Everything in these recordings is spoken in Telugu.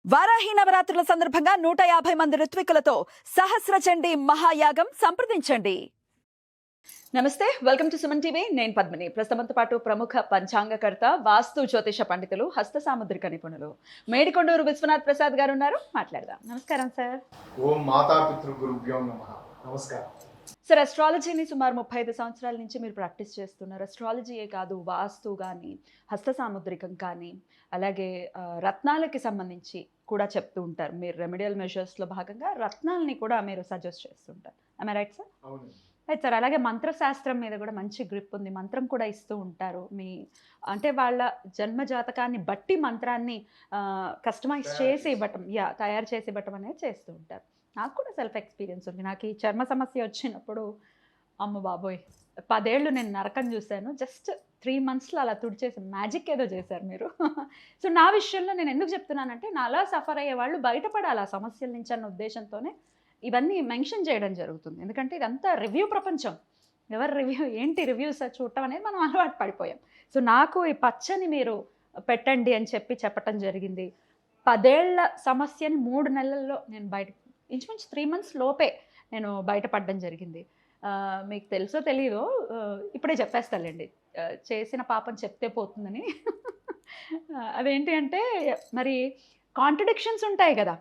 వారాహి నవరాత్రుల సందర్భంగా 150 మంది ఋత్వికులతో సహస్ర చండీ మహాయాగం సంప్రదించండి. నమస్తే, వెల్కమ్ టు సుమన్ టీవీ. నేను పద్మిని. ప్రస్తుతంతో పాటు ప్రముఖ పంచాంగకర్త, వాస్తు జ్యోతిష పండితులు, హస్త సాముద్రిక నిపుణులు మేడికొండూరు విశ్వనాథ్ ప్రసాద్ గారు ఉన్నారు. మాట్లాడదాం. నమస్కారం సార్. ఓం మాతాపితృ గురుభ్యో నమః. నమస్కారం సార్. అస్ట్రాలజీని సుమారు 35 సంవత్సరాల నుంచి మీరు ప్రాక్టీస్ చేస్తున్నారు. అస్ట్రాలజీయే కాదు, వాస్తు కానీ, హస్త సాముద్రికం కానీ, అలాగే రత్నాలకి సంబంధించి కూడా చెప్తూ ఉంటారు. మీరు రెమెడియల్ మెజర్స్లో భాగంగా రత్నాలని కూడా మీరు సజెస్ట్ చేస్తుంటారు. I right sir? అవును. అయితే సార్, అలాగే మంత్రశాస్త్రం మీద కూడా మంచి గ్రిప్ ఉంది. మంత్రం కూడా ఇస్తూ ఉంటారు. అంటే వాళ్ళ జన్మ జాతకాన్ని బట్టి మంత్రాన్ని కస్టమైజ్ చేసి ఇవ్వటం, తయారు చేసి ఇవ్వటం అనేది చేస్తూ ఉంటారు. నాకు కూడా సెల్ఫ్ ఎక్స్పీరియన్స్ ఉంది. నాకు ఈ చర్మ సమస్య వచ్చినప్పుడు అమ్మ బాబోయ్ 10 ఏళ్ళు నేను నరకం చూశాను. జస్ట్ 3 monthsలో అలా తుడిచేసి మ్యాజిక్ ఏదో చేశారు మీరు. సో నా విషయంలో నేను ఎందుకు చెప్తున్నానంటే, నాలా సఫర్ అయ్యే వాళ్ళు బయటపడాలి ఆ సమస్యల నుంచి అన్న ఉద్దేశంతోనే ఇవన్నీ మెన్షన్ చేయడం జరుగుతుంది. ఎందుకంటే ఇదంతా రివ్యూ ప్రపంచం. ఎవరు రివ్యూ ఏంటి రివ్యూస్ చూడటం అనేది మనం అలవాటు పడిపోయాం. సో నాకు ఈ పచ్చని మీరు పెట్టండి అని చెప్పటం జరిగింది. 10 ఏళ్ల సమస్యని 3 నెలల్లో నేను ఇంచుమించు 3 months లోపే నేను బయటపడడం జరిగింది. మీకు తెలుసో తెలీదో, ఇప్పుడే చెప్పేస్తాలేండి. చేసిన పాపం చెప్తే పోతుందని. అదేంటి అంటే, మరి కాంట్రడిక్షన్స్ ఉంటాయి కదా.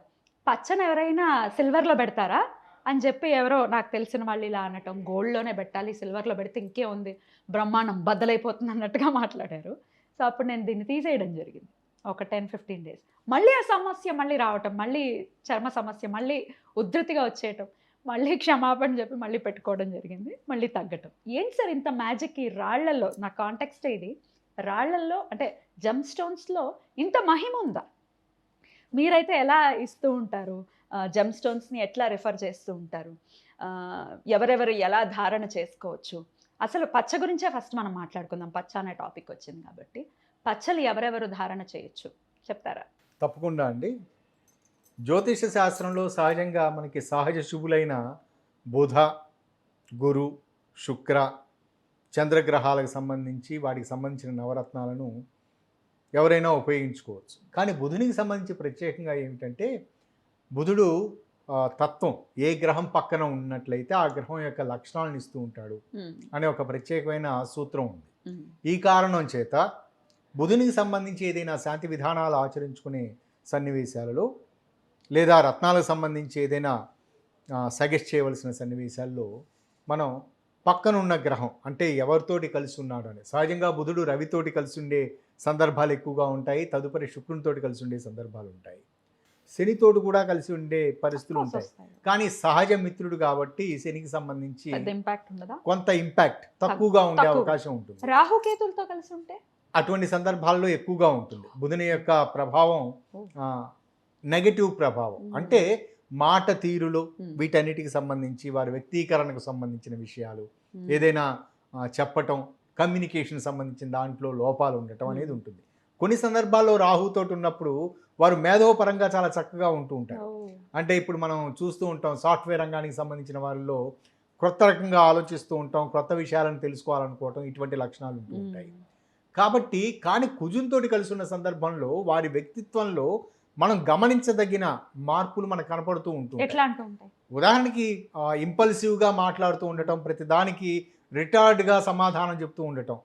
పచ్చని ఎవరైనా సిల్వర్లో పెడతారా అని చెప్పి ఎవరో నాకు తెలిసిన వాళ్ళు ఇలా అనటం, గోల్డ్లోనే పెట్టాలి, సిల్వర్లో పెడితే ఇంకే ఉంది, బ్రహ్మాండం బద్దలైపోతుంది అన్నట్టుగా మాట్లాడారు. సో అప్పుడు నేను దీన్ని తీసేయడం జరిగింది. ఒక 10-15 days మళ్ళీ ఆ సమస్య మళ్ళీ రావటం, మళ్ళీ చర్మ సమస్య మళ్ళీ ఉధృతిగా వచ్చేయటం, మళ్ళీ క్షమాపణ చెప్పి మళ్ళీ పెట్టుకోవడం జరిగింది. మళ్ళీ తగ్గటం. ఏంటి సార్ ఇంత మ్యాజిక్ ఈ రాళ్లలో? నా కాంటెక్స్ట్ ఇది. రాళ్లల్లో అంటే జమ్ స్టోన్స్లో ఇంత మహిమ ఉందా? మీరైతే ఎలా ఇస్తూ ఉంటారు? జమ్ స్టోన్స్ని ఎట్లా రిఫర్ చేస్తూ ఉంటారు? ఎవరెవరు ఎలా ధారణ చేసుకోవచ్చు? అసలు పచ్చ గురించే ఫస్ట్ మనం మాట్లాడుకుందాం. పచ్చ అనే టాపిక్ వచ్చింది కాబట్టి పచ్చలు ఎవరెవరు ధారణ చేయొచ్చు చెప్తారా? తప్పకుండా అండి. జ్యోతిష శాస్త్రంలో సహజంగా మనకి సహజ శుభులైన బుధ, గురు, శుక్ర, చంద్రగ్రహాలకు సంబంధించి వాటికి సంబంధించిన నవరత్నాలను ఎవరైనా ఉపయోగించుకోవచ్చు. కానీ బుధునికి సంబంధించి ప్రత్యేకంగా ఏమిటంటే, బుధుడు తత్వం ఏ గ్రహం పక్కన ఉన్నట్లయితే ఆ గ్రహం యొక్క లక్షణాలను ఇస్తూ ఉంటాడు అనే ఒక ప్రత్యేకమైన సూత్రం ఉంది. ఈ కారణం చేత బుధునికి సంబంధించి ఏదైనా శాంతి విధానాలు ఆచరించుకునే సన్నివేశాలలో, లేదా రత్నాలకు సంబంధించి ఏదైనా సజెస్ట్ చేయవలసిన సన్నివేశాల్లో మనం పక్కనున్న గ్రహం అంటే ఎవరితోటి కలిసి ఉన్నాడు అని, సహజంగా బుధుడు రవితోటి కలిసి ఉండే సందర్భాలు ఎక్కువగా ఉంటాయి. తదుపరి శుక్రునితోటి కలిసి ఉండే సందర్భాలు ఉంటాయి. శనితోటి కూడా కలిసి ఉండే పరిస్థితులు ఉంటాయి. కానీ సహజ మిత్రుడు కాబట్టి శనికి సంబంధించి కొంత ఇంపాక్ట్ తక్కువగా ఉండే అవకాశం ఉంటుంది. రాహుకేతులతో కలిసి ఉంటే అటువంటి సందర్భాల్లో ఎక్కువగా ఉంటుంది. బుధుని యొక్క ప్రభావం నెగటివ్ ప్రభావం. అంటే మాట తీరులో వీటన్నిటికి సంబంధించి వారి వ్యక్తీకరణకు సంబంధించిన విషయాలు ఏదైనా చెప్పటం, కమ్యూనికేషన్ సంబంధించిన దాంట్లో లోపాలు ఉండటం అనేది ఉంటుంది. కొన్ని సందర్భాల్లో రాహుతోటి ఉన్నప్పుడు వారు మేధోపరంగా చాలా చక్కగా ఉంటూ ఉంటారు. అంటే ఇప్పుడు మనం చూస్తూ ఉంటాం, సాఫ్ట్వేర్ రంగానికి సంబంధించిన వారిలో క్రొత్త రకంగా ఆలోచిస్తూ ఉంటాం, క్రొత్త విషయాలను తెలుసుకోవాలనుకోవటం, ఇటువంటి లక్షణాలు ఉంటూ ఉంటాయి. కాబట్టి కానీ కుజునితోటి కలిసి ఉన్న సందర్భంలో వారి వ్యక్తిత్వంలో మనం గమనించదగిన మార్పులు మనకు కనపడుతూ ఉంటాయి. ఉదాహరణకి ఇంపల్సివ్గా మాట్లాడుతూ ఉండటం, ప్రతిదానికి రిటార్డ్గా సమాధానం చెప్తూ ఉండటం,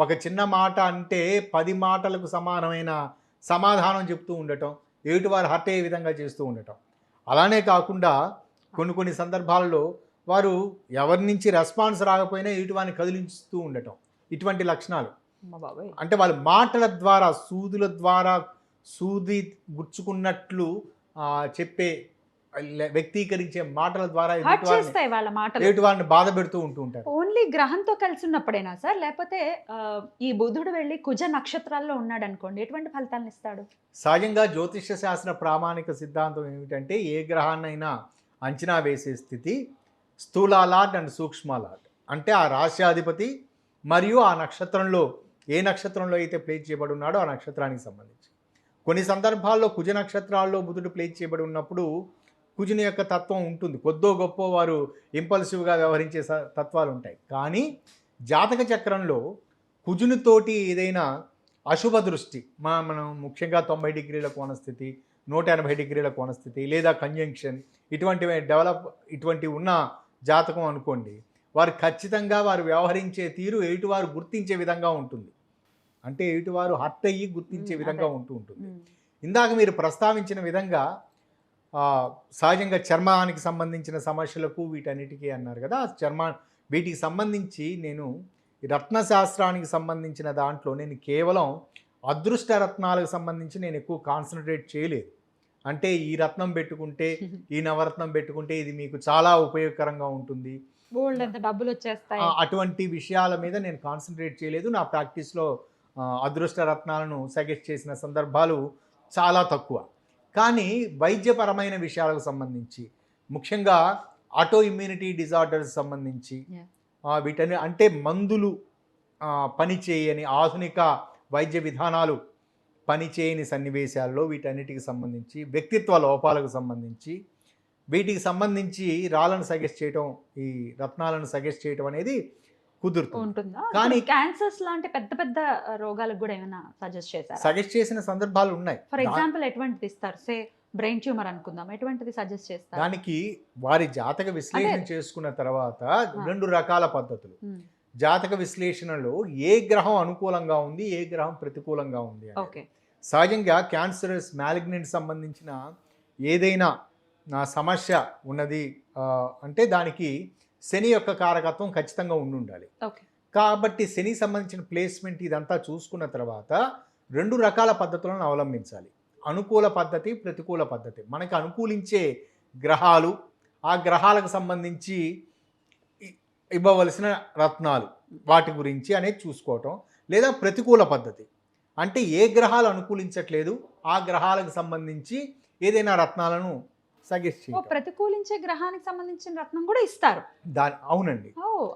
ఒక చిన్న మాట అంటే 10 మాటలకు సమానమైన సమాధానం చెప్తూ ఉండటం, ఎదుటివారు హర్ట్ అయ్యే విధంగా చేస్తూ ఉండటం. అలానే కాకుండా కొన్ని సందర్భాల్లో వారు ఎవరి నుంచి రెస్పాన్స్ రాకపోయినా ఎదుటివారిని కదిలించుతూ ఉండటం, ఇటువంటి లక్షణాలు. అంటే వాళ్ళ మాటల ద్వారా, సూదుల ద్వారా సూది గుచ్చుకున్నట్లు చెప్పే వ్యక్తీకరించే మాటల ద్వారా ఎదుటివారిని బాధ పెడుతూ ఉంటూ ఉంటారు. ఓన్లీ గ్రహంతో కలిసి ఉన్నప్పుడేనా సార్? లేకపోతే ఈ బుధుడు వెళ్ళి కుజ నక్షత్రాల్లో ఉన్నాడు అనుకోండి, ఎటువంటి ఫలితాలను ఇస్తాడు? సహజంగా జ్యోతిష శాస్త్ర ప్రామాణిక సిద్ధాంతం ఏమిటంటే, ఏ గ్రహాన్నైనా అంచనా వేసే స్థితి స్థూలాలాట్ అండ్ సూక్ష్మాలాట్. అంటే ఆ రాశ్యాధిపతి మరియు ఆ నక్షత్రంలో ఏ నక్షత్రంలో అయితే ప్లేస్ చేయబడి ఉన్నాడో ఆ నక్షత్రానికి సంబంధించి. కొన్ని సందర్భాల్లో కుజ నక్షత్రాల్లో బుధుడు ప్లేస్ చేయబడి ఉన్నప్పుడు కుజుని యొక్క తత్వం ఉంటుంది. కొద్దో గొప్ప వారు ఇంపల్సివ్గా వ్యవహరించే తత్వాలు ఉంటాయి. కానీ జాతక చక్రంలో కుజునితోటి ఏదైనా అశుభ దృష్టి, మనం ముఖ్యంగా 90 degrees కోణ స్థితి, 180 డిగ్రీల కోణస్థితి లేదా కంజంక్షన్ ఇటువంటి ఉన్న జాతకం అనుకోండి, వారు ఖచ్చితంగా వారు వ్యవహరించే తీరు ఎదుటివారు గుర్తించే విధంగా ఉంటుంది. అంటే ఎదుటివారు హర్ట్ అయ్యి గుర్తించే విధంగా ఉంటుంది. ఇందాక మీరు ప్రస్తావించిన విధంగా సహజంగా చర్మానికి సంబంధించిన సమస్యలకు వీటన్నిటికీ అన్నారు కదా, వీటికి సంబంధించి నేను ఈ రత్నశాస్త్రానికి సంబంధించిన దాంట్లో నేను కేవలం అదృష్ట రత్నాలకు సంబంధించి నేను ఎక్కువ కాన్సన్ట్రేట్ చేయలేదు. అంటే ఈ రత్నం పెట్టుకుంటే, ఈ నవరత్నం పెట్టుకుంటే ఇది మీకు చాలా ఉపయోగకరంగా ఉంటుంది, ఎంత డబ్బులు వచ్చేస్తాయి, అటువంటి విషయాల మీద నేను కాన్సన్ట్రేట్ చేయలేదు. నా ప్రాక్టీస్లో అదృష్ట రత్నాలను సజెస్ట్ చేసిన సందర్భాలు చాలా తక్కువ. కానీ వైద్యపరమైన విషయాలకు సంబంధించి, ముఖ్యంగా ఆటో ఇమ్యూనిటీ డిజార్డర్స్ సంబంధించి వీటన్ని అంటే మందులు పనిచేయని ఆధునిక వైద్య విధానాలు పనిచేయని సన్నివేశాల్లో వీటన్నిటికి సంబంధించి, వ్యక్తిత్వ లోపాలకు సంబంధించి, వీటికి సంబంధించి రాళ్ళను సజెస్ట్ చేయటం, ఈ రత్నాలను సజెస్ట్ చేయటం అనేది కుదురుతుంది. కానీ క్యాన్సర్స్ లాంటి పెద్ద పెద్ద రోగాలకు కూడా ఏమైనా సజెస్ట్ చేసిన సందర్భాలు ఉన్నాయి. ఫర్ ఎగ్జాంపుల్ ఎటువంటిది ఇస్తారు? సే బ్రెయిన్ ట్యూమర్ అనుకుందాం, ఎటువంటిది సజెస్ట్ చేస్తారు? దానికి వారి జాతక విశ్లేషణ చేసుకున్న తర్వాత 2 రకాల పద్ధతులు. జాతక విశ్లేషణలో ఏ గ్రహం అనుకూలంగా ఉంది, ఏ గ్రహం ప్రతికూలంగా ఉంది. సహజంగా క్యాన్సరస్ మ్యాలిగ్నెంట్ సంబంధించిన ఏదైనా సమస్య ఉన్నది అంటే దానికి శని యొక్క కారకత్వం ఖచ్చితంగా ఉండాలి. కాబట్టి శని సంబంధించిన ప్లేస్మెంట్ ఇదంతా చూసుకున్న తర్వాత 2 రకాల పద్ధతులను అవలంబించాలి. అనుకూల పద్ధతి, ప్రతికూల పద్ధతి. మనకు అనుకూలించే గ్రహాలు, ఆ గ్రహాలకు సంబంధించి ఇవ్వవలసిన రత్నాలు, వాటి గురించి అనేది చూసుకోవటం. లేదా ప్రతికూల పద్ధతి అంటే ఏ గ్రహాలు అనుకూలించట్లేదు, ఆ గ్రహాలకు సంబంధించి ఏదైనా రత్నాలను సజెస్ట్ చేయడం. ప్రతికూలించే గ్రహానికి సంబంధించిన రత్నం కూడా ఇస్తారు. అవునండి.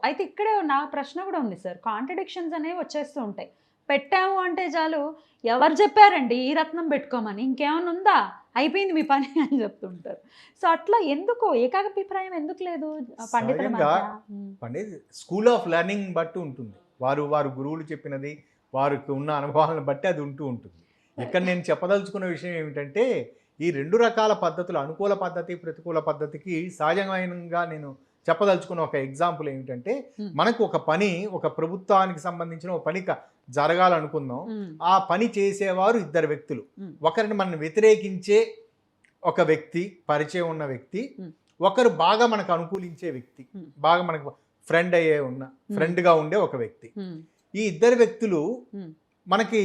అయితే ఇక్కడే నా ప్రశ్న కూడా ఉంది సార్. కాంట్రడిక్షన్స్ అనేవి వచ్చేస్తూ ఉంటాయి. పెట్టాము అంటే చాలు, ఎవరు చెప్పారండి ఈ రత్నం పెట్టుకోమని, ఇంకేమైనా ఉందా, అయిపోయింది మీ పని అని చెప్తుంటారు. సో అట్లా ఎందుకు ఏకాభిప్రాయం ఎందుకు లేదు పండితుల మధ్య? స్కూల్ ఆఫ్ లెర్నింగ్ బట్టి ఉంటుంది. వారు గురువులు చెప్పినది, వారికి ఉన్న అనుభవాలను బట్టి అది ఉంటుంది. ఇక్కడ నేను చెప్పదలుచుకున్న విషయం ఏమిటంటే, ఈ 2 రకాల పద్ధతులు, అనుకూల పద్ధతి, ప్రతికూల పద్ధతికి సహజంగా నేను చెప్పదలుచుకున్న ఒక ఎగ్జాంపుల్ ఏమిటంటే, మనకు ఒక పని, ఒక ప్రభుత్వానికి సంబంధించిన ఒక పని జరగాలనుకుందాం. ఆ పని చేసేవారు 2 వ్యక్తులు. ఒకరిని మనం వ్యతిరేకించే ఒక వ్యక్తి, పరిచయం ఉన్న వ్యక్తి, ఒకరు బాగా మనకు అనుకూలించే వ్యక్తి, బాగా మనకు ఫ్రెండ్గా ఉండే ఒక వ్యక్తి. ఈ 2 వ్యక్తులు మనకి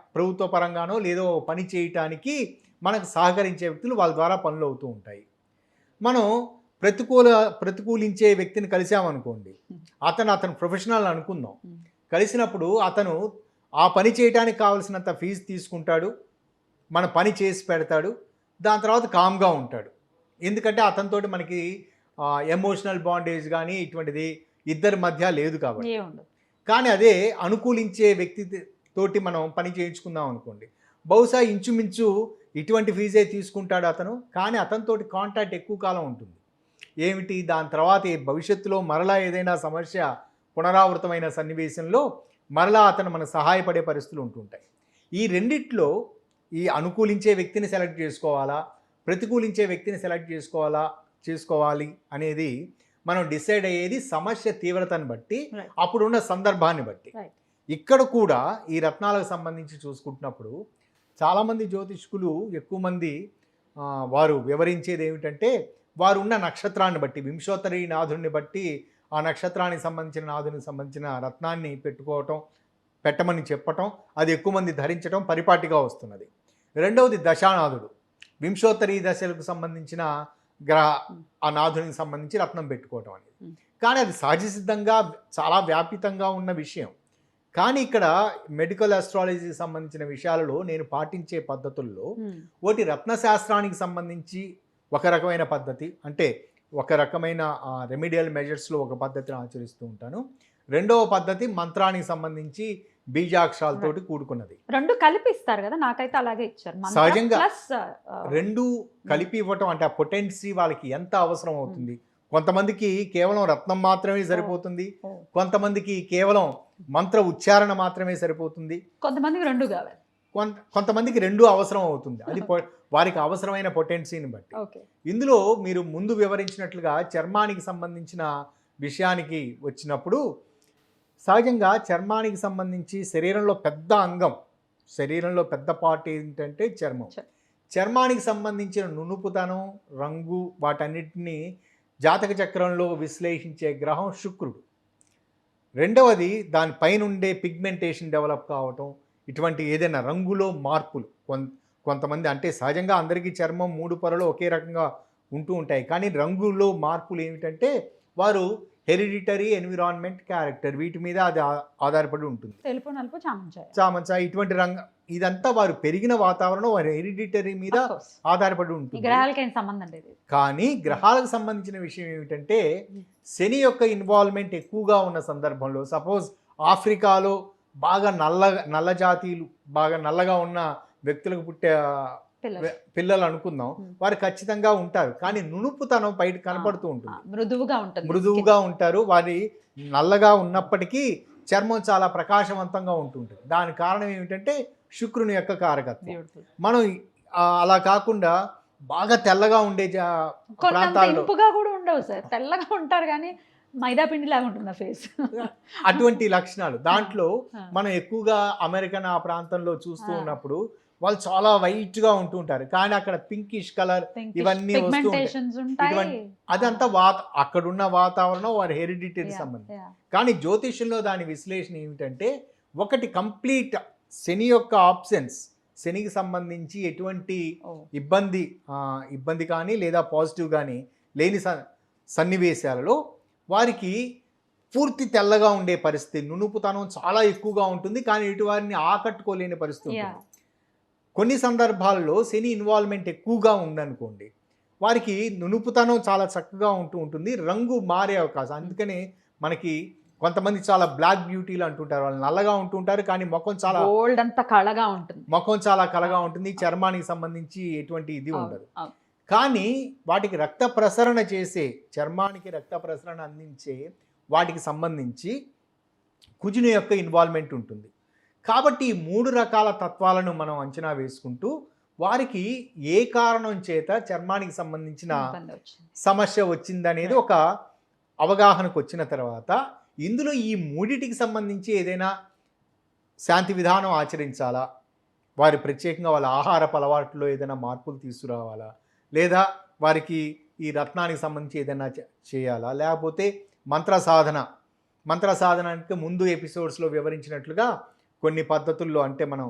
ప్రభుత్వ పరంగానో లేదో పని చేయటానికి మనకు సహకరించే వ్యక్తులు, వాళ్ళ ద్వారా పనులు అవుతూ ఉంటాయి. మనం ప్రతికూలించే వ్యక్తిని కలిసామనుకోండి, అతను ప్రొఫెషనల్ అనుకుందాం. కలిసినప్పుడు అతను ఆ పని చేయడానికి కావాల్సినంత ఫీజు తీసుకుంటాడు, మన పని చేసి పెడతాడు, దాని తర్వాత కామ్గా ఉంటాడు. ఎందుకంటే అతనితోటి మనకి ఎమోషనల్ బాండేజ్ కానీ ఇటువంటిది ఇద్దరి మధ్య లేదు కాబట్టి. కానీ అదే అనుకూలించే వ్యక్తి తోటి మనం పని చేయించుకుందాం అనుకోండి, బహుశా ఇంచుమించు ఇటువంటి ఫీజే తీసుకుంటాడు అతను, కానీ అతనితోటి కాంటాక్ట్ ఎక్కువ కాలం ఉంటుంది. ఏమిటి, దాని తర్వాత భవిష్యత్తులో మరలా ఏదైనా సమస్య పునరావృతమైన సన్నివేశంలో మరలా అతను మనకు సహాయపడే పరిస్థితులు ఉంటుంటాయి. ఈ రెండిట్లో ఈ అనుకూలించే వ్యక్తిని సెలెక్ట్ చేసుకోవాలా, ప్రతికూలించే వ్యక్తిని సెలెక్ట్ చేసుకోవాలి అనేది మనం డిసైడ్ అయ్యేది సమస్య తీవ్రతను బట్టి, అప్పుడున్న సందర్భాన్ని బట్టి. ఇక్కడ కూడా ఈ రత్నాలకు సంబంధించి చూసుకుంటున్నప్పుడు చాలామంది జ్యోతిష్కులు, ఎక్కువ మంది వారు వివరించేది ఏమిటంటే, వారు ఉన్న నక్షత్రాన్ని బట్టి, వింశోత్తరి నాథుడిని బట్టి ఆ నక్షత్రానికి సంబంధించిన రత్నాన్ని పెట్టమని చెప్పటం, అది ఎక్కువ మంది ధరించడం పరిపాటిగా వస్తున్నది. రెండవది దశానాథుడు, వింశోత్తరి దశలకు సంబంధించిన ఆ నాథునికి సంబంధించి రత్నం పెట్టుకోవటం అనేది. కానీ అది సహజసిద్ధంగా చాలా వ్యాపితంగా ఉన్న విషయం. కానీ ఇక్కడ మెడికల్ ఆస్ట్రాలజీకి సంబంధించిన విషయాలలో నేను పాటించే పద్ధతుల్లో ఒకటి రత్నశాస్త్రానికి సంబంధించి ఒక రకమైన పద్ధతి, అంటే ఒక రకమైన రెమిడియల్ మెజర్స్లో ఒక పద్ధతిని ఆచరిస్తూ ఉంటాను. రెండవ పద్ధతి మంత్రానికి సంబంధించి బీజాక్షరాలతోటి కూడుకున్నది. రెండు కలిపి ఇస్తారు కదా, నాకైతే అలాగే ఇచ్చారు. సహజంగా రెండు కలిపి ఇవ్వటం అంటే ఆ పొటెన్సీ వాళ్ళకి ఎంత అవసరం అవుతుంది. కొంతమందికి కేవలం రత్నం మాత్రమే సరిపోతుంది, కొంతమందికి కేవలం మంత్ర ఉచ్చారణ మాత్రమే సరిపోతుంది, కొంతమందికి రెండు కావాలి. కొంతమందికి రెండు అవసరం అవుతుంది. అది వారికి అవసరమైన పొటెన్సీని బట్టి. ఓకే. ఇందులో మీరు ముందు వివరించినట్లుగా చర్మానికి సంబంధించిన విషయానికి వచ్చినప్పుడు సహజంగా చర్మానికి సంబంధించి శరీరంలో పెద్ద పార్ట్ ఏంటంటే చర్మం. చర్మానికి సంబంధించిన నునుపుతనం, రంగు వాటన్నిటిని జాతక చక్రంలో విశ్లేషించే గ్రహం శుక్రుడు. రెండవది దానిపైన ఉండే పిగ్మెంటేషన్ డెవలప్ కావటం, ఇటువంటి ఏదైనా రంగులో మార్పులు. కొంతమంది అంటే సహజంగా అందరికీ చర్మం 3 పొరలు ఒకే రకంగా ఉంటూ ఉంటాయి. కానీ రంగులో మార్పులు ఏమిటంటే వారు హెరిడిటరీ, ఎన్విరాన్మెంట్, క్యారెక్టర్ వీటి మీద అది ఆధారపడి ఉంటుంది. తెలుపు, నలుపు, చామంచ ఇటువంటి ఇదంతా వారు పెరిగిన వాతావరణం, వారి హెరిడిటరీ మీద ఆధారపడి ఉంటుంది. గ్రహాలకి సంబంధం లేదు. కానీ గ్రహాలకు సంబంధించిన విషయం ఏమిటంటే శని యొక్క ఇన్వాల్వ్మెంట్ ఎక్కువగా ఉన్న సందర్భంలో, సపోజ్ ఆఫ్రికాలో బాగా నల్ల జాతీయులు, బాగా నల్లగా ఉన్న వ్యక్తులకు పుట్టే పిల్లలు అనుకుందాం, వారు ఖచ్చితంగా ఉంటారు. కానీ నునుపుతనం బయట కనపడుతూ ఉంటుంది, మృదువుగా ఉంటారు. వారి నల్లగా ఉన్నప్పటికీ చర్మం చాలా ప్రకాశవంతంగా ఉంటుంటుంది. దాని కారణం ఏమిటంటే శుక్రుని యొక్క కారకత్వం. మనం అలా కాకుండా బాగా తెల్లగా ఉండే ప్రాంతాల్లో కూడా ఉండవు సార్, తెల్లగా ఉంటారు కానీ మైదా పిండి లాగా ఉంటుంది ఫేస్. అటువంటి లక్షణాలు దాంట్లో మనం ఎక్కువగా అమెరికన్ ఆ ప్రాంతంలో చూస్తూ ఉన్నప్పుడు వాళ్ళు చాలా వైట్ గా ఉంటూ ఉంటారు. కానీ అక్కడ పింకిష్ కలర్ ఇవన్నీ వస్తూ ఉంటాయి. అదంతా అక్కడున్న వాతావరణం వారి హెరిడిటరీ సంబంధం. కానీ జ్యోతిష్యంలో దాని విశ్లేషణ ఏమిటంటే ఒకటి కంప్లీట్ శని యొక్క ఆబ్సెన్స్, శనికి సంబంధించి ఎటువంటి ఇబ్బంది కానీ లేదా పాజిటివ్ కానీ లేని సన్నివేశాలలో వారికి పూర్తి తెల్లగా ఉండే పరిస్థితి, నునుపుతనం చాలా ఎక్కువగా ఉంటుంది. కానీ ఇటు వారిని ఆకట్టుకోలేని పరిస్థితి ఉంటుంది. కొన్ని సందర్భాల్లో శని ఇన్వాల్వ్మెంట్ ఎక్కువగా ఉందనుకోండి, వారికి నునుపుతనం చాలా చక్కగా ఉంటుంది, రంగు మారే అవకాశం. అందుకనే మనకి కొంతమంది చాలా బ్లాక్ బ్యూటీలు అంటుంటారు, వాళ్ళు నల్లగా ఉంటుంటారు కానీ ముఖం చాలా కళగా ఉంటుంది. చర్మానికి సంబంధించి ఎటువంటి ఇది ఉండదు. కానీ వాటికి రక్త ప్రసరణ చేసే, చర్మానికి రక్త ప్రసరణ అందించే వాటికి సంబంధించి కుజుని యొక్క ఇన్వాల్వ్మెంట్ ఉంటుంది. కాబట్టి ఈ 3 రకాల తత్వాలను మనం అంచనా వేసుకుంటూ వారికి ఏ కారణం చేత చర్మానికి సంబంధించిన సమస్య వచ్చిందనేది ఒక అవగాహనకు వచ్చిన తర్వాత ఇందులో ఈ 3టికి సంబంధించి ఏదైనా శాంతి విధానం ఆచరించాలా, వారి ప్రత్యేకంగా వాళ్ళ ఆహారపు అలవాట్లో ఏదైనా మార్పులు తీసుకురావాలా, లేదా వారికి ఈ రత్నానికి సంబంధించి ఏదైనా చేయాలా, లేకపోతే మంత్ర సాధనానికి ముందు ఎపిసోడ్స్లో వివరించినట్లుగా కొన్ని పద్ధతుల్లో, అంటే మనం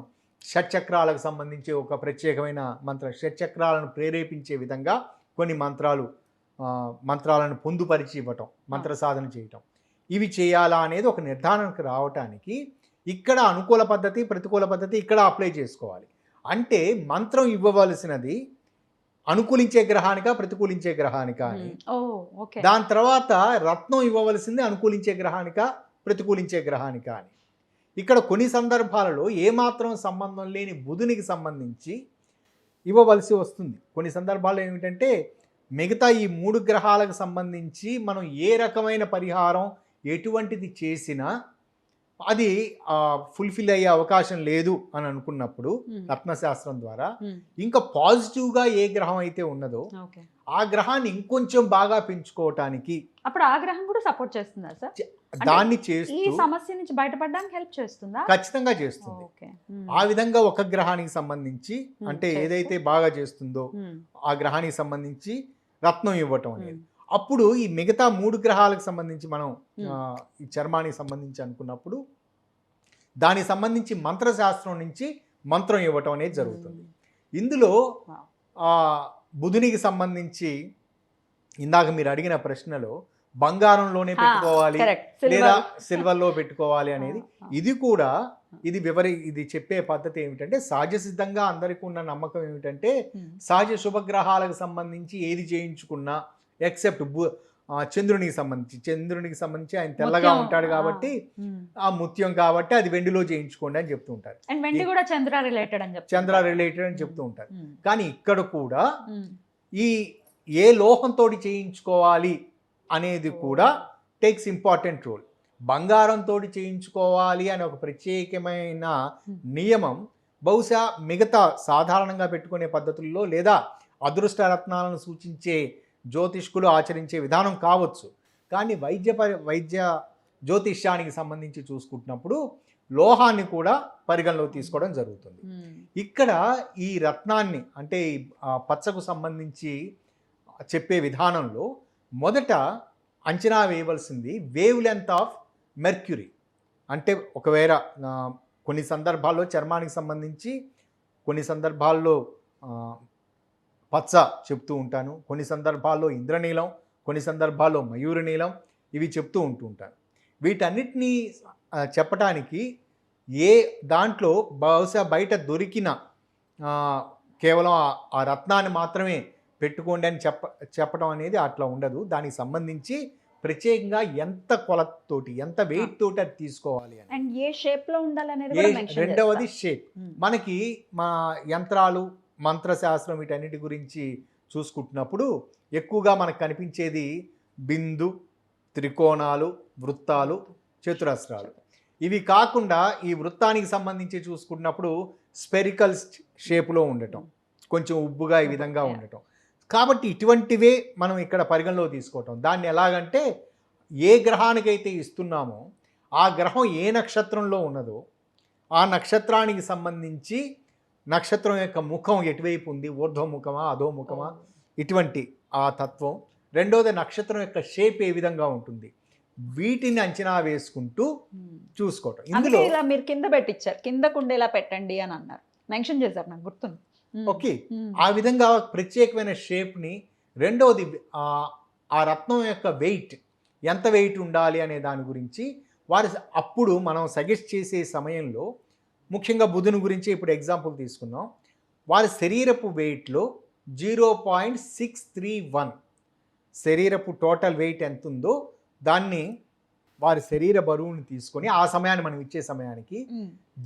షట్చక్రాలకు సంబంధించి ఒక ప్రత్యేకమైన షట్చక్రాలను ప్రేరేపించే విధంగా కొన్ని మంత్రాలను పొందుపరిచి ఇవ్వటం, మంత్ర సాధన చేయటం, ఇవి చేయాలా అనేది ఒక నిర్ధారణకు రావటానికి ఇక్కడ అనుకూల పద్ధతి, ప్రతికూల పద్ధతి ఇక్కడ అప్లై చేసుకోవాలి. అంటే మంత్రం ఇవ్వవలసినది అనుకూలించే గ్రహానిక, ప్రతికూలించే గ్రహానిక అని, దాని తర్వాత రత్నం ఇవ్వవలసింది అనుకూలించే గ్రహానిక, ప్రతికూలించే గ్రహానిక అని. ఇక్కడ కొన్ని సందర్భాలలో ఏమాత్రం సంబంధం లేని బుధునికి సంబంధించి ఇవ్వవలసి వస్తుంది. కొన్ని సందర్భాల్లో ఏమిటంటే మిగతా ఈ 3 గ్రహాలకు సంబంధించి మనం ఏ రకమైన పరిహారం ఎటువంటిది చేసినా అది ఫుల్ఫిల్ అయ్యే అవకాశం లేదు అని అనుకున్నప్పుడు రత్నశాస్త్రం ద్వారా ఇంకా పాజిటివ్గా ఏ గ్రహం అయితే ఉన్నదో ఆ గ్రహాన్ని ఇంకొంచెం బాగా పెంచుకోవటానికి అప్పుడు ఆ గ్రహం కూడా సపోర్ట్ చేస్తుందా సార్? దాన్ని చేస్తూ ఈ సమస్య నుంచి బయటపడడానికి హెల్ప్ చేస్తుందా? ఖచ్చితంగా చేస్తుంది. ఆ విధంగా ఒక గ్రహానికి సంబంధించి అంటే ఏదైతే బాగా చేస్తుందో ఆ గ్రహానికి సంబంధించి రత్నం ఇవ్వటం అనేది. అప్పుడు ఈ మిగతా 3 గ్రహాలకు సంబంధించి మనం ఈ చర్మానికి సంబంధించి అనుకున్నప్పుడు దానికి సంబంధించి మంత్రశాస్త్రం నుంచి మంత్రం ఇవ్వటం అనేది జరుగుతుంది. ఇందులో బుధునికి సంబంధించి ఇందాక మీరు అడిగిన ప్రశ్నలో బంగారంలోనే పెట్టుకోవాలి లేదా సిల్వర్లో పెట్టుకోవాలి అనేది, ఇది కూడా ఇది చెప్పే పద్ధతి ఏమిటంటే సహజ సిద్ధంగా అందరికీ ఉన్న నమ్మకం ఏమిటంటే సహజ శుభగ్రహాలకు సంబంధించి ఏది చేయించుకున్నా ఎక్సెప్ట్ చంద్రునికి సంబంధించి ఆయన తెల్లగా ఉంటాడు కాబట్టి ఆ ముత్యం కాబట్టి అది వెండిలో చేయించుకోండి అని చెప్తూ ఉంటారు. చంద్ర రిలేటెడ్ అని చెప్తూ ఉంటారు. కానీ ఇక్కడ కూడా ఈ ఏ లోహంతో చేయించుకోవాలి అనేది కూడా టేక్స్ ఇంపార్టెంట్ రోల్. బంగారంతో చేయించుకోవాలి అనే ఒక ప్రత్యేకమైన నియమం బహుశా మిగతా సాధారణంగా పెట్టుకునే పద్ధతుల్లో లేదా అదృష్ట రత్నాలను సూచించే జ్యోతిష్కులు ఆచరించే విధానం కావచ్చు. కానీ వైద్య జ్యోతిష్యానికి సంబంధించి చూసుకుంటున్నప్పుడు లోహాన్ని కూడా పరిగణలో తీసుకోవడం జరుగుతుంది. ఇక్కడ ఈ రత్నాన్ని అంటే పచ్చకు సంబంధించి చెప్పే విధానంలో మొదట అంచనా వేయవలసింది వేవ్ లెంత్ ఆఫ్ మెర్క్యూరీ. అంటే ఒకవేళ కొన్ని సందర్భాల్లో చర్మానికి సంబంధించి, కొన్ని సందర్భాల్లో పచ్చ చెప్తూ ఉంటాను, కొన్ని సందర్భాల్లో ఇంద్రనీలం, కొన్ని సందర్భాల్లో మయూర నీలం, ఇవి చెప్తూ ఉంటాను. వీటన్నిటినీ చెప్పటానికి ఏ దాంట్లో బహుశా బయట దొరికిన కేవలం ఆ రత్నాన్ని మాత్రమే పెట్టుకోండి అని చెప్పడం అనేది అట్లా ఉండదు. దానికి సంబంధించి ప్రత్యేకంగా ఎంత కొలతతోటి, ఎంత వెయిట్ తోటి అది తీసుకోవాలి అని. అండ్ ఏ షేప్ లో ఉండాలనేది కూడా మెన్షన్ చేస్తారు. రెండవది షేప్. మనకి మా యంత్రాలు, మంత్రశాస్త్రం వీటన్నిటి గురించి చూసుకుంటున్నప్పుడు ఎక్కువగా మనకు కనిపించేది బిందు, త్రికోణాలు, వృత్తాలు, చతురస్రాలు. ఇవి కాకుండా ఈ వృత్తానికి సంబంధించి చూసుకున్నప్పుడు స్పెరికల్ షేపులో ఉండటం, కొంచెం ఉబ్బుగా ఈ విధంగా ఉండటం. కాబట్టి ఇటువంటివే మనం ఇక్కడ పరిగణలో తీసుకోవటం. దాన్ని ఎలాగంటే ఏ గ్రహానికైతే ఇస్తున్నామో ఆ గ్రహం ఏ నక్షత్రంలో ఉన్నదో ఆ నక్షత్రానికి సంబంధించి నక్షత్రం యొక్క ముఖం ఎటువైపు ఉంది, ఊర్ధ్వముఖమా అధోముఖమా, ఇటువంటి ఆ తత్వం. రెండోది నక్షత్రం యొక్క షేప్ ఏ విధంగా ఉంటుంది, వీటిని అంచనా వేసుకుంటూ చూసుకోవటం. ఇందులో ఇలా మీరు కింద పెట్టించారు, కిందకు ఉండేలా పెట్టండి అని అన్నారు, మెన్షన్ చేశారు, నాకు గుర్తుంది. ఓకే, ఆ విధంగా ప్రత్యేకమైన షేప్ని. రెండవది ఆ రత్నం యొక్క వెయిట్, ఎంత వెయిట్ ఉండాలి అనే దాని గురించి వారు అప్పుడు మనం సజెస్ట్ చేసే సమయంలో, ముఖ్యంగా బుధుని గురించి ఇప్పుడు ఎగ్జాంపుల్ తీసుకుందాం. వారి శరీరపు వెయిట్లో 0.631 శరీరపు టోటల్ వెయిట్ ఎంత ఉందో దాన్ని వారి శరీర బరువుని తీసుకొని ఆ సమయాన్ని మనం ఇచ్చే సమయానికి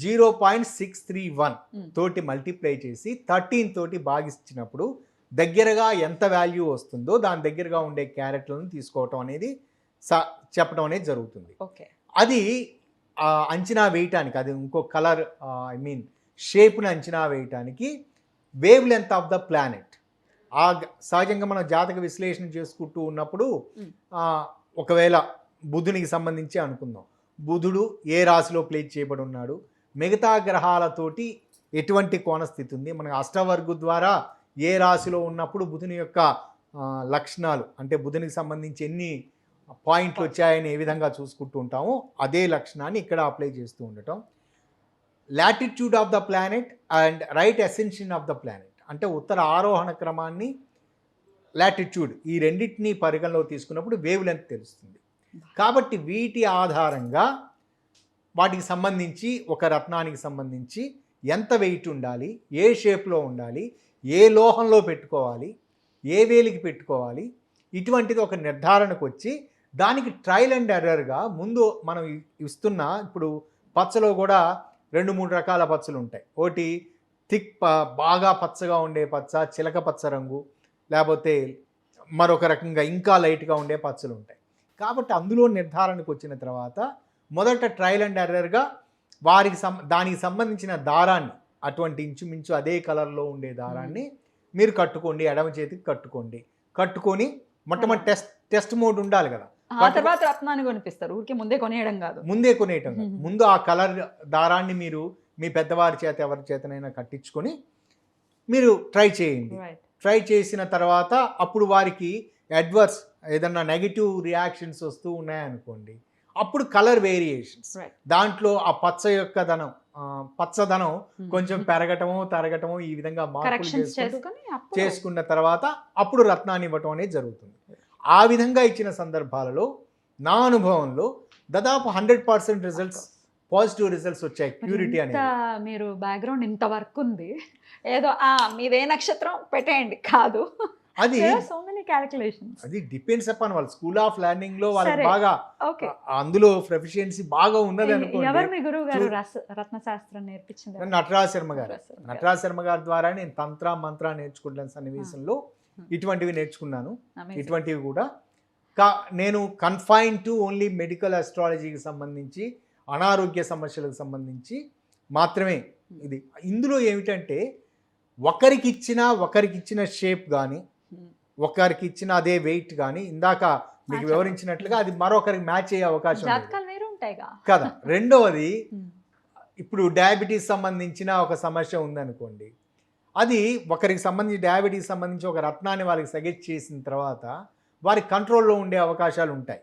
0.631 తోటి మల్టిప్లై చేసి 13 తోటి భాగిస్తున్నప్పుడు దగ్గరగా ఎంత వాల్యూ వస్తుందో దాని దగ్గరగా ఉండే క్యారెట్లను తీసుకోవటం అనేది చెప్పడం అనేది జరుగుతుంది. అది అంచనా వేయటానికి, అది ఇంకో కలర్ ఐ మీన్ షేప్ని అంచనా వేయటానికి wave length of the planet. సహజంగా మనం జాతక విశ్లేషణ చేసుకుంటూ ఉన్నప్పుడు ఒకవేళ బుధునికి సంబంధించి అనుకుందాం, బుధుడు ఏ రాశిలో ప్లేస్ చేయబడి ఉన్నాడు, మిగతా గ్రహాలతోటి ఎటువంటి కోణస్థితి ఉంది, మన అష్టవర్గు ద్వారా ఏ రాశిలో ఉన్నప్పుడు బుధుని యొక్క లక్షణాలు, అంటే బుధునికి సంబంధించి ఎన్ని పాయింట్లు వచ్చాయని ఏ విధంగా చూసుకుంటూ ఉంటామో అదే లక్షణాన్ని ఇక్కడ అప్లై చేస్తూ ఉండటం. Latitude of the planet and right ascension of the planet, అంటే ఉత్తర ఆరోహణ క్రమాన్ని, లాటిట్యూడ్, ఈ రెండింటినీ పరిగణలో తీసుకున్నప్పుడు వేవ్ లెంత్ తెలుస్తుంది. కాబట్టి వీటి ఆధారంగా వాటికి సంబంధించి ఒక రత్నానికి సంబంధించి ఎంత వెయిట్ ఉండాలి, ఏ షేప్లో ఉండాలి, ఏ లోహంలో పెట్టుకోవాలి, ఏ వేలికి పెట్టుకోవాలి, ఇటువంటిది ఒక నిర్ధారణకు వచ్చి దానికి ట్రయల్ అండ్ ఎర్రర్గా ముందు మనం ఇస్తున్న, ఇప్పుడు పచ్చలో కూడా 2-3 రకాల పచ్చలు ఉంటాయి. ఒకటి థిక్ బాగా పచ్చగా ఉండే పచ్చ, చిలక పచ్చ రంగు, లేకపోతే మరొక రకంగా ఇంకా లైట్గా ఉండే పచ్చలు ఉంటాయి. కాబట్టి అందులో నిర్ధారణకు వచ్చిన తర్వాత మొదట ట్రయల్ అండ్ ఎర్రర్గా వారికి దానికి సంబంధించిన దారాన్ని, అటువంటి ఇంచుమించు అదే కలర్లో ఉండే దారాన్ని మీరు కట్టుకోండి, ఎడమ చేతికి కట్టుకొని మొట్టమొదటి టెస్ట్ మోడ్ ఉండాలి కదా. ఆ తర్వాత రత్నాన్ని కొనిపిస్తారు, ఊరికే ముందే కొనేయడం కాదు. ముందు ఆ కలర్ దారాన్ని మీరు మీ పెద్దవారి చేత ఎవరి చేతనైనా కట్టించుకొని మీరు ట్రై చేయండి. ట్రై చేసిన తర్వాత అప్పుడు వారికి అడ్వర్స్ ఏదన్నా నెగిటివ్ రియాక్షన్స్ వస్తూ ఉన్నాయనుకోండి, అప్పుడు కలర్ వేరియేషన్స్, దాంట్లో ఆ పచ్చదనం కొంచెం పెరగటమో తరగటమో ఈ విధంగా మార్పులు చేసుకున్న తర్వాత అప్పుడు రత్నాన్ని ఇవ్వటం అనేది జరుగుతుంది. ఆ విధంగా ఇచ్చిన సందర్భాలలో నా అనుభవంలో దాదాపు 100% రిజల్ట్స్, పాజిటివ్ రిజల్ట్స్ వచ్చాయి. ప్యూరిటీ అనేది, మీరు బ్యాక్గ్రౌండ్ ఇంత వర్క్ ఉంది, ఏదో మీదే నక్షత్రం పెట్టేయండి కాదు, అది సో మెనీ క్యాలిక్యులేషన్స్. అది డిపెండ్స్ అపాన్ వాళ్ళ స్కూల్ ఆఫ్ లెర్నింగ్ లో వాళ్ళకి బాగా అందులో ప్రొఫిషియన్సీ బాగా ఉన్నది అనుకోండి. ఎవరు మీ గురువు గారు రత్నశాస్త్రం నేర్పించింది? నటరాజ్ శర్మ గారి ద్వారా నేను తంత్ర మంత్ర నేర్చుకుంటున్న సన్నివేశంలో ఇటువంటివి నేర్చుకున్నాను. ఇటువంటివి కూడా నేను కన్ఫైన్ టు ఓన్లీ మెడికల్ అస్ట్రాలజీకి సంబంధించి, అనారోగ్య సమస్యలకు సంబంధించి మాత్రమే ఇది ఇందులో ఏమిటంటే ఒకరికి ఇచ్చిన షేప్ కానీ ఒకరికి ఇచ్చిన అదే వెయిట్ కానీ ఇందాక మీకు Match వివరించినట్లుగా అది మరొకరికి మ్యాచ్ అయ్యే అవకాశం లేదు జాతకాలు వేరు ఉంటాయిగా. కదా. రెండవది Hmm. ఇప్పుడు డయాబెటీస్ సంబంధించిన ఒక సమస్య ఉందనుకోండి, అది ఒకరికి సంబంధించి డయాబెటీస్ సంబంధించి ఒక రత్నాన్ని వారికి సజెస్ట్ చేసిన తర్వాత వారి కంట్రోల్లో ఉండే అవకాశాలు ఉంటాయి.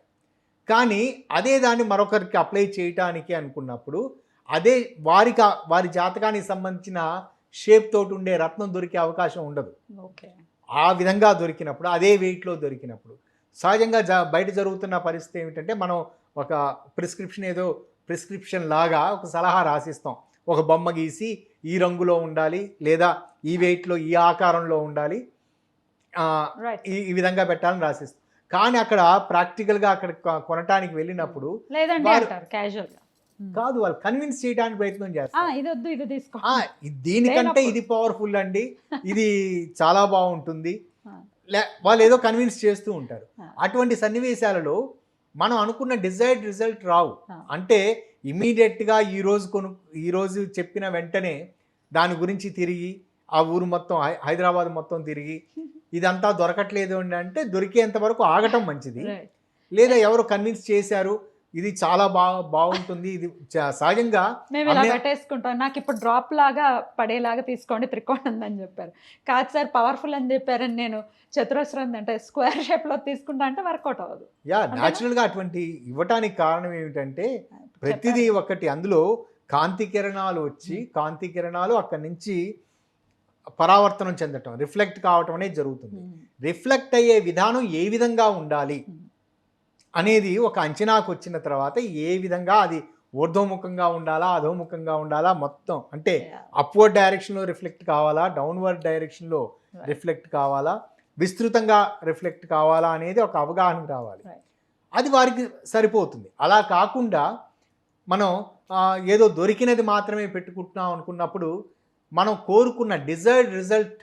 కానీ అదే దాన్ని మరొకరికి అప్లై చేయటానికి అనుకున్నప్పుడు అదే వారి జాతకానికి సంబంధించిన షేప్ తోటి ఉండే రత్నం దొరికే అవకాశం ఉండదు. ఓకే. ఆ విధంగా దొరికినప్పుడు అదే వెయిట్లో దొరికినప్పుడు సహజంగా బయట జరుగుతున్న పరిస్థితి ఏమిటంటే మనం ఒక ప్రిస్క్రిప్షన్ లాగా ఒక సలహా రాసిస్తాం. ఒక బొమ్మ గీసి ఈ రంగులో ఉండాలి లేదా ఈ వెయిట్లో ఈ ఆకారంలో ఉండాలి, రైట్. ఈ విధంగా పెట్టాలని రాసిస్తాం. కానీ అక్కడ ప్రాక్టికల్గా అక్కడ కొనటానికి వెళ్ళినప్పుడు లేదండి వారు- అంటారు క్యాజువల్ గా. కాదు, వాళ్ళు కన్విన్స్ చేయడానికి ప్రయత్నం చేస్తారు. ఇది వద్దు, ఇది తీసుకో. దీనికంటే లేనప్పుడు. ఇది పవర్ఫుల్ అండి, ఇది చాలా బాగుంటుంది, ఆ. వాళ్ళు ఏదో కన్విన్స్ చేస్తూ ఉంటారు. ఆ. అటువంటి సన్నివేశాలలో మనం అనుకున్న డిజైర్డ్ రిజల్ట్ రావు. ఆ. అంటే ఇమీడియట్గా ఈ రోజు చెప్పిన వెంటనే దాని గురించి తిరిగి ఆ ఊరు మొత్తం హైదరాబాద్ మొత్తం తిరిగి ఇదంతా దొరకట్లేదు అని అంటే దొరికేంత వరకు ఆగటం మంచిది. Right. లేదా ఎవరు కన్విన్స్ చేశారు ఇది చాలా బాగుంటుంది, ఇది సహజంగా మేము ఇలా పెట్టేసుకుంటాం, నాకు ఇప్పుడు డ్రాప్ లాగా పడేలాగా తీసుకోండి త్రికోణం అని చెప్పారు. కాదు సార్ పవర్ఫుల్ అని చెప్పారని నేను చతురస్రం అంటే స్క్వేర్ షేప్ లో తీసుకుంటా అంటే వర్కౌట్ అవ్వదు. న్యాచురల్గా అటువంటి ఇవ్వటానికి కారణం ఏమిటంటే ప్రతిదీ ఒకటి, అందులో కాంతి కిరణాలు వచ్చి కాంతి కిరణాలు అక్కడి నుంచి పరావర్తనం చెందటం, రిఫ్లెక్ట్ కావటం అనేది జరుగుతుంది. రిఫ్లెక్ట్ అయ్యే విధానం ఏ విధంగా ఉండాలి అనేది ఒక అంచనాకు వచ్చిన తర్వాత ఏ విధంగా అది ఊర్ధ్వముఖంగా ఉండాలా అధోముఖంగా ఉండాలా మొత్తం అంటే అప్వర్డ్ డైరెక్షన్లో రిఫ్లెక్ట్ కావాలా డౌన్వర్డ్ డైరెక్షన్లో రిఫ్లెక్ట్ కావాలా విస్తృతంగా రిఫ్లెక్ట్ కావాలా అనేది ఒక అవగాహన రావాలి. అది వారికి సరిపోతుంది. అలా కాకుండా మనం ఏదో దొరికినది మాత్రమే పెట్టుకుంటున్నాం అనుకున్నప్పుడు మనం కోరుకున్న డిజైర్డ్ రిజల్ట్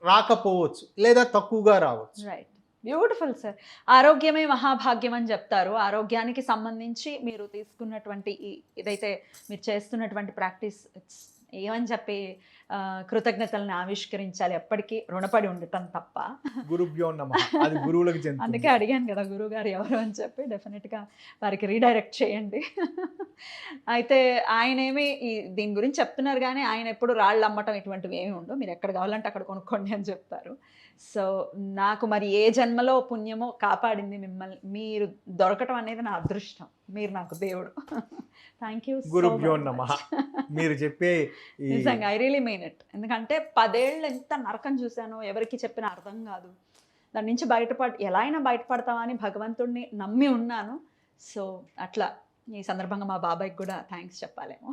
రాకపోవచ్చు లేదా తక్కువగా రావచ్చు. Right, beautiful sir. ఆరోగ్యమే మహాభాగ్యం అని చెప్తారు. ఆరోగ్యానికి సంబంధించి మీరు తీసుకున్నటువంటి ఇదైతే మీరు చేస్తున్నటువంటి ప్రాక్టీస్ ఏమని చెప్పి కృతజ్ఞతలను ఆవిష్కరించాలి, ఎప్పటికీ రుణపడి ఉండటం తప్ప. గురుభ్యో నమః, అది గురువులకు చెందుతుంది. అందుకే అడిగాను కదా గురువు గారు ఎవరు అని చెప్పి, డెఫినెట్గా వారికి రీడైరెక్ట్ చేయండి. అయితే ఆయనేమి దీని గురించి చెప్తున్నారు కానీ ఆయన ఎప్పుడు రాళ్ళు అమ్మటం ఇటువంటివి ఏమి ఉండవు, మీరు ఎక్కడ కావాలంటే అక్కడ కొనుక్కోండి అని చెప్తారు. సో నాకు మరి ఏ జన్మలో పుణ్యమో కాపాడింది మిమ్మల్ని, మీరు దొరకటం అనేది నా అదృష్టం, మీరు నాకు దేవుడు. Thank you. గురుభ్యో నమః. మీరు చెప్పే నిజంగా ఐ రియలీ మీన్ ఇట్. ఎందుకంటే 10 ఏళ్ళు ఎంత నరకం చూశానో ఎవరికి చెప్పినా అర్థం కాదు. దాని నుంచి ఎలా అయినా బయటపడతామని భగవంతుడిని నమ్మి ఉన్నాను. సో అట్లా ఈ సందర్భంగా మా బాబాయ్కి కూడా థ్యాంక్స్ చెప్పాలేమో,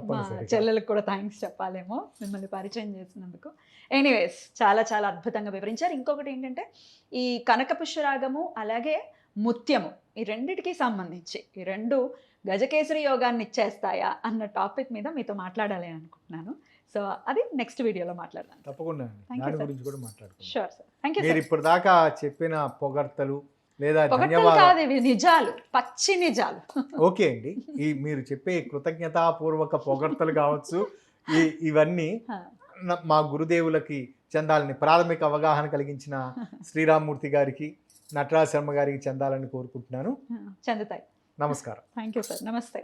మా చెల్లెలకు కూడా థ్యాంక్స్ చెప్పాలేమో మిమ్మల్ని పరిచయం చేసినందుకు. ఎనీవేస్ చాలా చాలా అద్భుతంగా వివరించారు. ఇంకొకటి ఏంటంటే ఈ కనక పుష్యరాగము అలాగే ముత్యము ఈ రెండిటికి సంబంధించి ఈ రెండు గజకేసరి యోగాన్ని ఇచ్చేస్తాయా అన్న టాపిక్ మీద మీతో మాట్లాడాలి అనుకుంటున్నాను. సో అది నెక్స్ట్ వీడియోలో మాట్లాడదాం. తప్పకుండా దాని గురించి కూడా మాట్లాడుకుందాం. Sure sir. Thank you. మీరు ఇప్పుడు దాకా చెప్పిన పొగడ్తలు లేదా కాదు, ఇవి నిజాలు, పచ్చి నిజాలు. ఓకే అండి, మీరు చెప్పే కృతజ్ఞతాపూర్వక పొగడ్తలు కావచ్చు ఇవన్నీ మా గురుదేవులకి చెందాలని, ప్రాథమిక అవగాహన కలిగించిన శ్రీరామ్మూర్తి గారికి నటరాజ్ శర్మ గారికి చెందాలని కోరుకుంటున్నాను. చెందుతాయి. నమస్కారం. Thank you sir. నమస్తే.